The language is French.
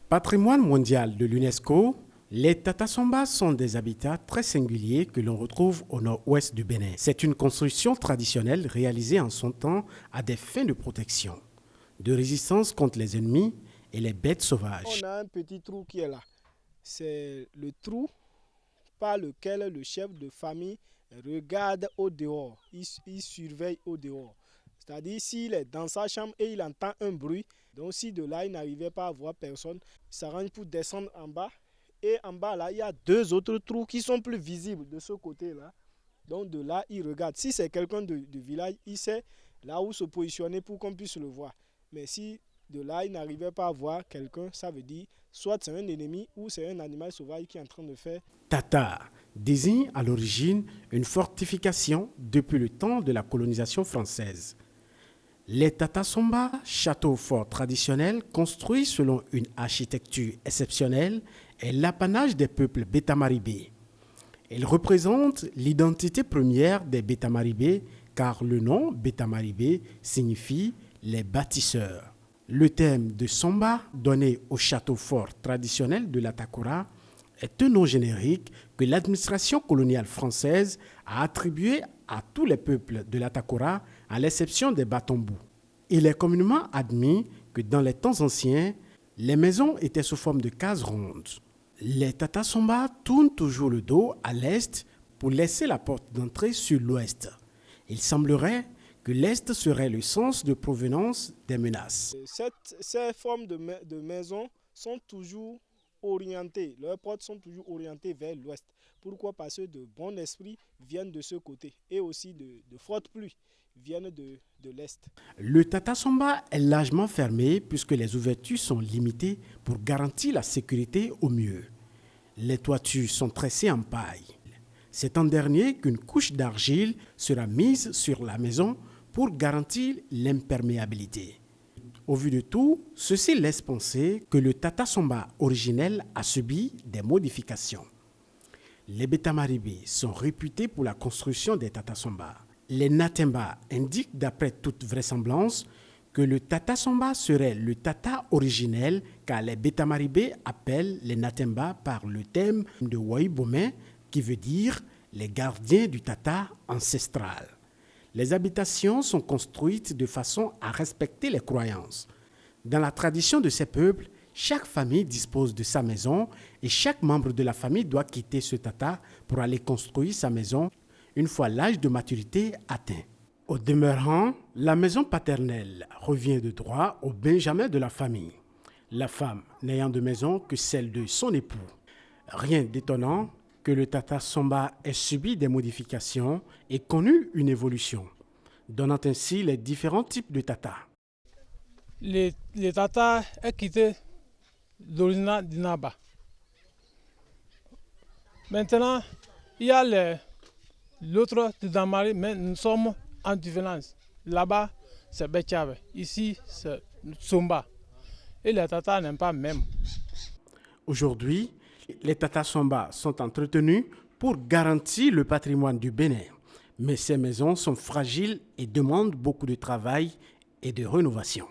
Patrimoine mondial de l'UNESCO, les Tata-Somba sont des habitats très singuliers que l'on retrouve au nord-ouest du Bénin. C'est une construction traditionnelle réalisée en son temps à des fins de protection, de résistance contre les ennemis et les bêtes sauvages. On a un petit trou qui est là. C'est le trou par lequel le chef de famille regarde au dehors. Il surveille au dehors. C'est-à-dire s'il est dans sa chambre et il entend un bruit, donc si de là il n'arrivait pas à voir personne, il s'arrange pour descendre en bas. Et en bas là, il y a deux autres trous qui sont plus visibles de ce côté-là. Donc de là, il regarde. Si c'est quelqu'un du village, il sait là où se positionner pour qu'on puisse le voir. Mais si de là, il n'arrivait pas à voir quelqu'un, ça veut dire soit c'est un ennemi ou c'est un animal sauvage qui est en train de faire. Tata désigne à l'origine une fortification depuis le temps de la colonisation française. Les Tata-Somba, châteaux-forts traditionnels construits selon une architecture exceptionnelle, est l'apanage des peuples Beta-Maribé. Ils représentent l'identité première des Beta-Maribé car le nom Beta-Maribé signifie les bâtisseurs. Le thème de Somba, donné au château-fort traditionnel de la Takura, est un nom générique que l'administration coloniale française a attribué à tous les peuples de la Takura, à l'exception des Batombu. Il est communément admis que dans les temps anciens, les maisons étaient sous forme de cases rondes. Les Tata-Somba tournent toujours le dos à l'est pour laisser la porte d'entrée sur l'ouest. Il semblerait que l'est serait le sens de provenance des menaces. Ces formes de maisons sont toujours orientées, leurs portes sont toujours orientées vers l'ouest. Pourquoi? Parce que de bons esprits viennent de ce côté et aussi de fortes pluies viennent de l'est. Le Tata-Somba est largement fermé puisque les ouvertures sont limitées pour garantir la sécurité au mieux. Les toitures sont tressées en paille. C'est en dernier qu'une couche d'argile sera mise sur la maison pour garantir l'imperméabilité. Au vu de tout, ceci laisse penser que le Tata-Somba originel a subi des modifications. Les Beta-Maribé sont réputés pour la construction des Tata-Somba. Les Natemba indiquent d'après toute vraisemblance que le Tata-Somba serait le Tata originel car les Beta-Maribé appellent les Natemba par le thème de Waïbomé qui veut dire les gardiens du Tata ancestral. Les habitations sont construites de façon à respecter les croyances. Dans la tradition de ces peuples, chaque famille dispose de sa maison et chaque membre de la famille doit quitter ce tata pour aller construire sa maison une fois l'âge de maturité atteint. Au demeurant, la maison paternelle revient de droit au benjamin de la famille, la femme n'ayant de maison que celle de son époux. Rien d'étonnant que le Tata-Somba ait subi des modifications et connu une évolution, donnant ainsi les différents types de Tata. Les Tata est quitté d'origine d'Inaba. Maintenant, il y a l'autre Tidamari, mais nous sommes en différence. Là-bas, c'est Betchave. Ici, c'est Somba. Et les Tata n'aiment pas même. Aujourd'hui, les Tata-Somba sont entretenus pour garantir le patrimoine du Bénin. Mais ces maisons sont fragiles et demandent beaucoup de travail et de rénovation.